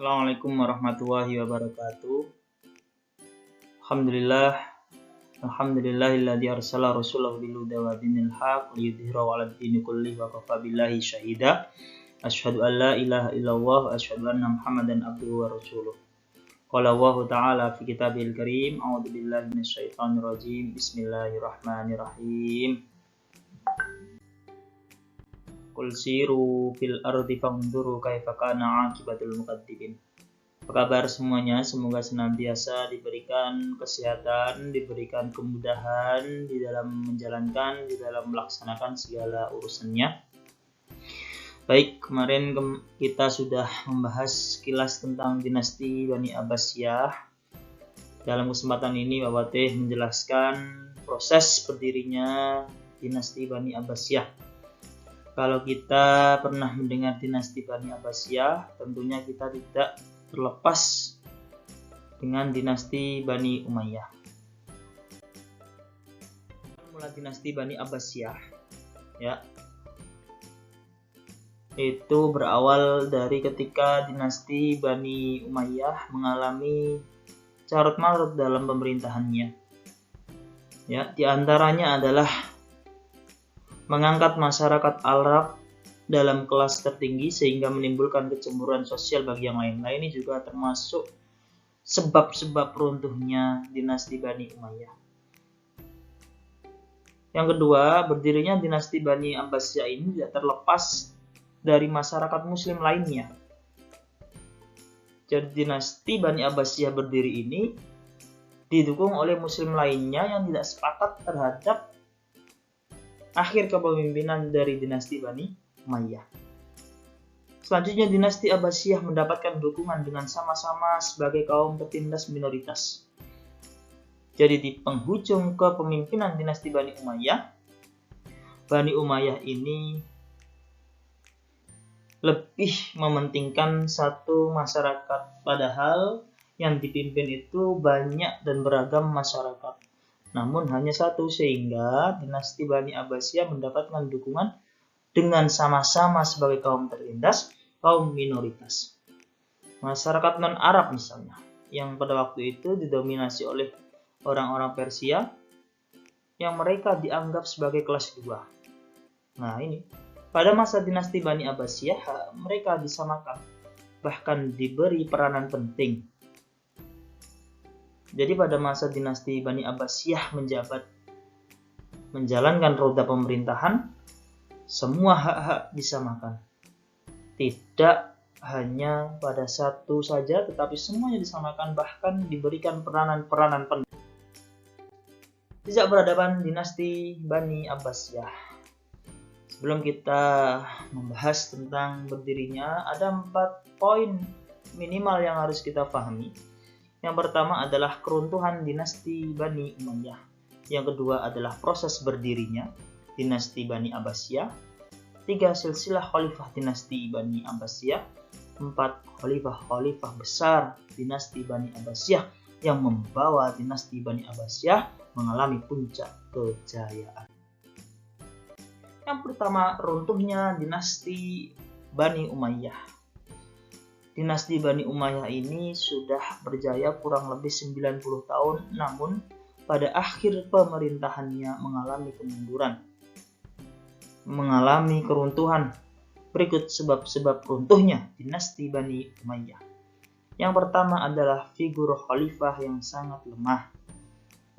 Assalamualaikum warahmatullahi wabarakatuh. Alhamdulillahilladzi arsala rasulahu bil huda wa dinil haq liyudhhirahu 'alad dini kullihi wa kafa billahi syahida. Asyhadu an la ilaha illallah wa asyhadu anna Muhammadan abduhu wa rasuluh. Qala Allah ta'ala fi kitabil karim, a'udzu billahi minasyaitonir rajim. Bismillahirrahmanirrahim. Qul siru fil ardi fanzuru kaifa kana 'aqibatul mukatsibin. Apa kabar semuanya? Semoga senantiasa diberikan kesehatan, diberikan kemudahan di dalam menjalankan, di dalam melaksanakan segala urusannya. Baik, kemarin kita sudah membahas sekilas tentang dinasti Bani Abbasiyah. Dalam kesempatan ini Bapak Teh menjelaskan proses berdirinya dinasti Bani Abbasiyah. Kalau kita pernah mendengar dinasti Bani Abbasiyah, tentunya kita tidak terlepas dengan dinasti Bani Umayyah. Mula dinasti Bani Abbasiyah, ya, itu berawal dari ketika dinasti Bani Umayyah mengalami carut-marut dalam pemerintahannya. Ya, di antaranya adalah mengangkat masyarakat Arab dalam kelas tertinggi sehingga menimbulkan kecemburuan sosial bagi yang lain. Nah, ini juga termasuk sebab-sebab runtuhnya dinasti Bani Umayyah. Yang kedua, berdirinya dinasti Bani Abbasiyah ini tidak terlepas dari masyarakat muslim lainnya. Jadi dinasti Bani Abbasiyah berdiri ini didukung oleh muslim lainnya yang tidak sepakat terhadap akhir kepemimpinan dari dinasti Bani Umayyah. Selanjutnya dinasti Abbasiyah mendapatkan dukungan dengan sama-sama sebagai kaum petindas minoritas. Jadi di penghujung kepemimpinan dinasti Bani Umayyah ini lebih mementingkan satu masyarakat, padahal yang dipimpin itu banyak dan beragam masyarakat. Namun hanya satu, sehingga dinasti Bani Abbasiyah mendapatkan dukungan dengan sama-sama sebagai kaum tertindas, kaum minoritas. Masyarakat non-Arab misalnya, yang pada waktu itu didominasi oleh orang-orang Persia, yang mereka dianggap sebagai kelas 2. Nah ini, pada masa dinasti Bani Abbasiyah, mereka disamakan, bahkan diberi peranan penting. Jadi pada masa dinasti Bani Abbasiyah menjalankan roda pemerintahan, semua hak-hak disamakan. Tidak hanya pada satu saja, tetapi semuanya disamakan, bahkan diberikan peranan-peranan penting. Sejak peradaban dinasti Bani Abbasiyah, sebelum kita membahas tentang berdirinya, ada 4 poin minimal yang harus kita pahami. Yang pertama adalah keruntuhan dinasti Bani Umayyah. Yang kedua adalah proses berdirinya dinasti Bani Abbasiyah. 3. Silsilah khalifah dinasti Bani Abbasiyah. 4. Khalifah-khalifah besar dinasti Bani Abbasiyah yang membawa dinasti Bani Abbasiyah mengalami puncak kejayaan. Yang pertama, runtuhnya dinasti Bani Umayyah. Dinasti Bani Umayyah ini sudah berjaya kurang lebih 90 tahun, namun pada akhir pemerintahannya mengalami kemunduran, mengalami keruntuhan. Berikut sebab-sebab runtuhnya dinasti Bani Umayyah. Yang pertama adalah figur khalifah yang sangat lemah.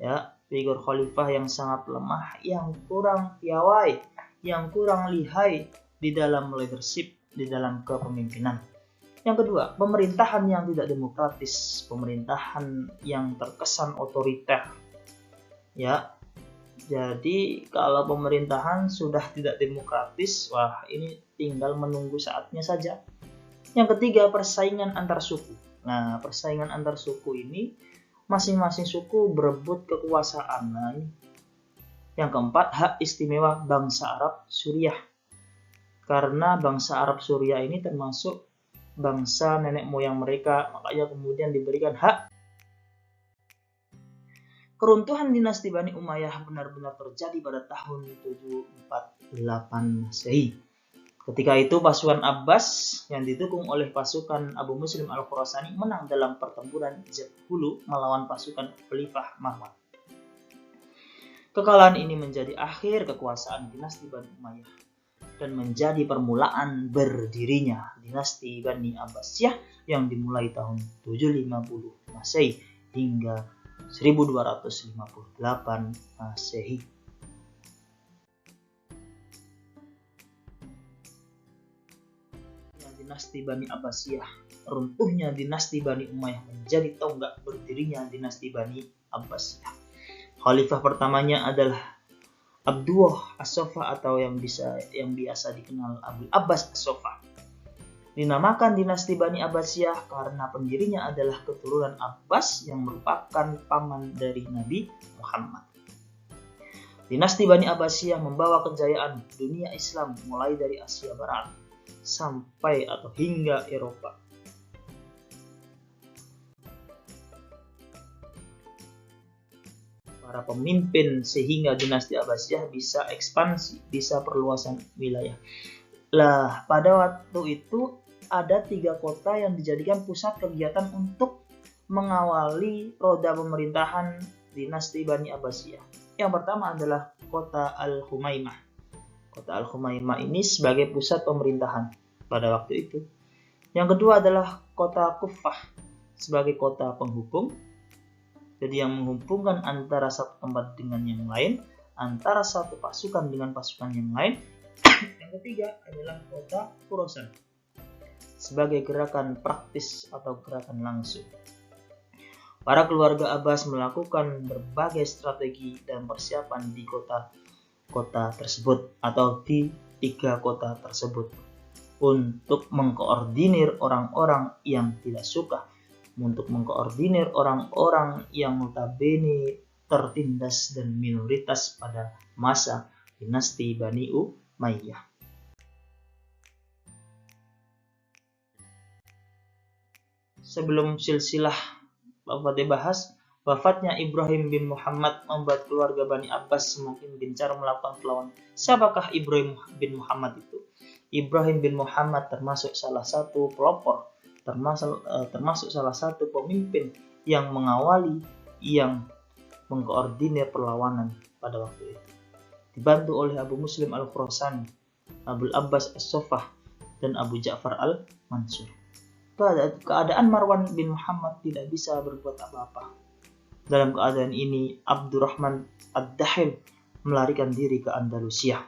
Ya, figur khalifah yang sangat lemah, yang kurang piawai, yang kurang lihai di dalam leadership, di dalam kepemimpinan. Yang kedua, pemerintahan yang tidak demokratis, pemerintahan yang terkesan otoriter. Ya, jadi kalau pemerintahan sudah tidak demokratis, wah ini tinggal menunggu saatnya saja. Yang ketiga, persaingan antar suku. Nah, persaingan antar suku ini masing-masing suku berebut kekuasaan. Nah, yang keempat, hak istimewa bangsa Arab Suriah. Karena bangsa Arab Suriah ini termasuk bangsa nenek moyang mereka, makanya kemudian diberikan hak. Keruntuhan dinasti Bani Umayyah benar-benar terjadi pada tahun 748 Masehi. Ketika itu pasukan Abbas yang didukung oleh pasukan Abu Muslim Al-Khurasani menang dalam pertempuran Jabhulu melawan pasukan Khalifah Marwan. Kekalahan ini menjadi akhir kekuasaan dinasti Bani Umayyah dan menjadi permulaan berdirinya dinasti Bani Abbasiyah yang dimulai tahun 750 Masehi hingga 1258 Masehi. Dinasti Bani Abbasiyah, runtuhnya dinasti Bani Umayyah menjadi tonggak berdirinya dinasti Bani Abbasiyah. Khalifah pertamanya adalah Abdullah As-Sofa atau yang biasa dikenal Abu Abbas As-Sofa. Dinamakan dinasti Bani Abbasiyah karena pendirinya adalah keturunan Abbas yang merupakan paman dari Nabi Muhammad. Dinasti Bani Abbasiyah membawa kejayaan dunia Islam mulai dari Asia Barat sampai atau hingga Eropa. Para pemimpin sehingga dinasti Abbasiyah bisa ekspansi, bisa perluasan wilayah. Lah, pada waktu itu ada 3 kota yang dijadikan pusat kegiatan untuk mengawali roda pemerintahan dinasti Bani Abbasiyah. Yang pertama adalah kota Al-Humaimah. Kota Al-Humaimah ini sebagai pusat pemerintahan pada waktu itu. Yang kedua adalah kota Kufah sebagai kota penghubung. Jadi yang menghubungkan antara satu tempat dengan yang lain, antara satu pasukan dengan pasukan yang lain. Yang ketiga adalah kota Khorasan sebagai gerakan praktis atau gerakan langsung. Para keluarga Abbas melakukan berbagai strategi dan persiapan di kota tersebut atau di 3 kota tersebut untuk mengkoordinir orang-orang yang tidak suka, untuk mengkoordinir orang-orang yang notabene tertindas dan minoritas pada masa dinasti Bani Umayyah. Sebelum silsilah Bapak dibahas, wafatnya Ibrahim bin Muhammad membuat keluarga Bani Abbas semakin gencar melakukan perlawanan. Siapakah Ibrahim bin Muhammad itu? Ibrahim bin Muhammad termasuk salah satu pelopor, termasuk salah satu pemimpin yang mengawali, yang mengkoordinir perlawanan pada waktu itu. Dibantu oleh Abu Muslim Al-Khurasani, Abu Abbas As-Sofah, dan Abu Ja'far Al-Mansur. Keadaan Marwan bin Muhammad tidak bisa berbuat apa-apa. Dalam keadaan ini, Abdurrahman Ad-Dakhil melarikan diri ke Andalusia.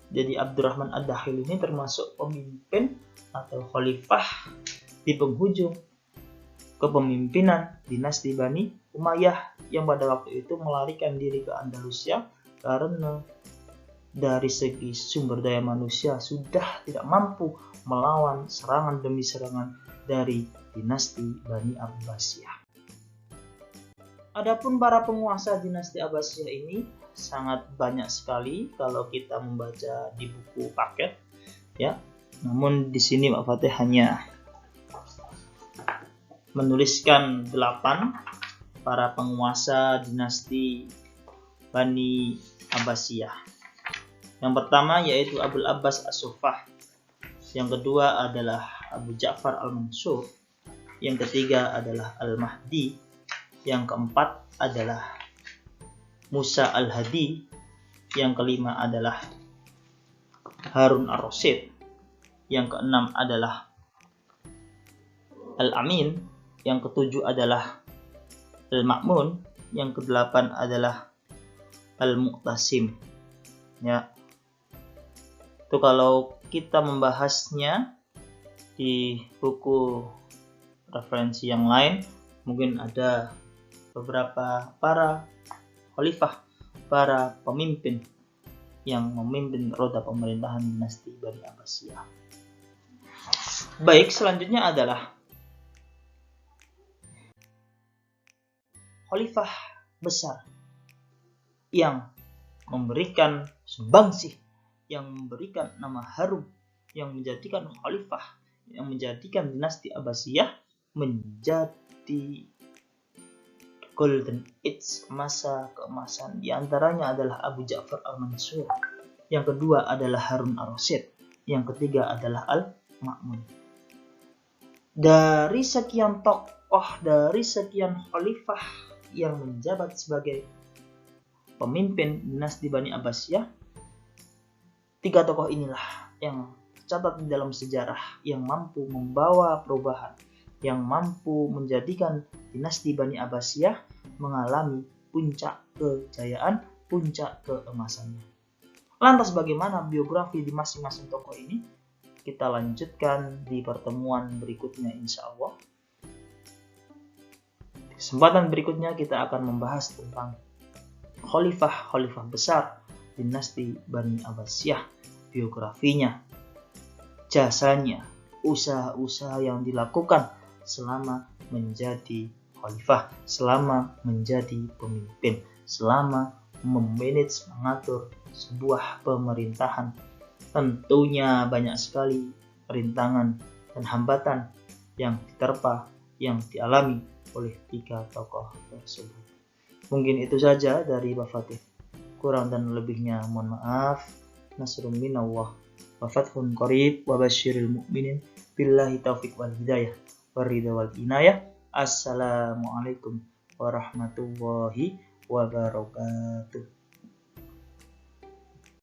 Jadi Abdurrahman Ad-Dakhil ini termasuk pemimpin atau khalifah di penghujung kepemimpinan dinasti Bani Umayyah yang pada waktu itu melarikan diri ke Andalusia karena dari segi sumber daya manusia sudah tidak mampu melawan serangan demi serangan dari dinasti Bani Abbasiyah. Adapun para penguasa dinasti Abbasiyah ini sangat banyak sekali kalau kita membaca di buku paket, ya. Namun di sini Pak Fatih hanya menuliskan 8 para penguasa dinasti Bani Abbasiyah. Yang pertama yaitu Abul Abbas As-Sofah. Yang kedua adalah Abu Ja'far Al-Mansur. Yang ketiga adalah Al-Mahdi. Yang keempat adalah Musa Al-Hadi. Yang kelima adalah Harun Ar-Rasyid. Yang keenam adalah Al-Amin. Yang ketujuh adalah Al-Ma'mun. Yang kedelapan adalah Al-Mu'tasim. Ya. Itu kalau kita membahasnya di buku referensi yang lain, mungkin ada beberapa para khalifah, para pemimpin yang memimpin roda pemerintahan dinasti Bani Abbasiyah. Baik, selanjutnya adalah khalifah besar yang memberikan sumbangsih, yang memberikan nama harum, yang menjadikan khalifah, yang menjadikan dinasti Abbasiyah menjadi golden age, masa keemasan. Di antaranya adalah Abu Ja'far Al-Mansur. Yang kedua adalah Harun Ar-Rasyid. yang ketiga adalah Al-Ma'mun. Dari sekian tokoh, dari sekian khalifah yang menjabat sebagai pemimpin dinasti Bani Abbasiyah, 3 tokoh inilah yang tercatat di dalam sejarah yang mampu membawa perubahan, yang mampu menjadikan dinasti Bani Abbasiyah mengalami puncak kejayaan, puncak keemasannya. Lantas bagaimana biografi di masing-masing tokoh ini? Kita lanjutkan di pertemuan berikutnya insya Allah. Di kesempatan berikutnya kita akan membahas tentang khalifah-khalifah besar dinasti Bani Abbasiyah, biografinya, jasanya, usaha-usaha yang dilakukan selama menjadi khalifah, selama menjadi pemimpin, selama memanage, mengatur sebuah pemerintahan. Tentunya banyak sekali rintangan dan hambatan yang diterpa, yang dialami oleh 3 tokoh tersebut. Mungkin itu saja dari Pak Fatih. Kurang dan lebihnya mohon maaf. Nasrun minallah wa fathun qarib wa basyiril mu'minin billahi taufiq wal hidayah waridha wal inayah. Assalamualaikum warahmatullahi wabarakatuh.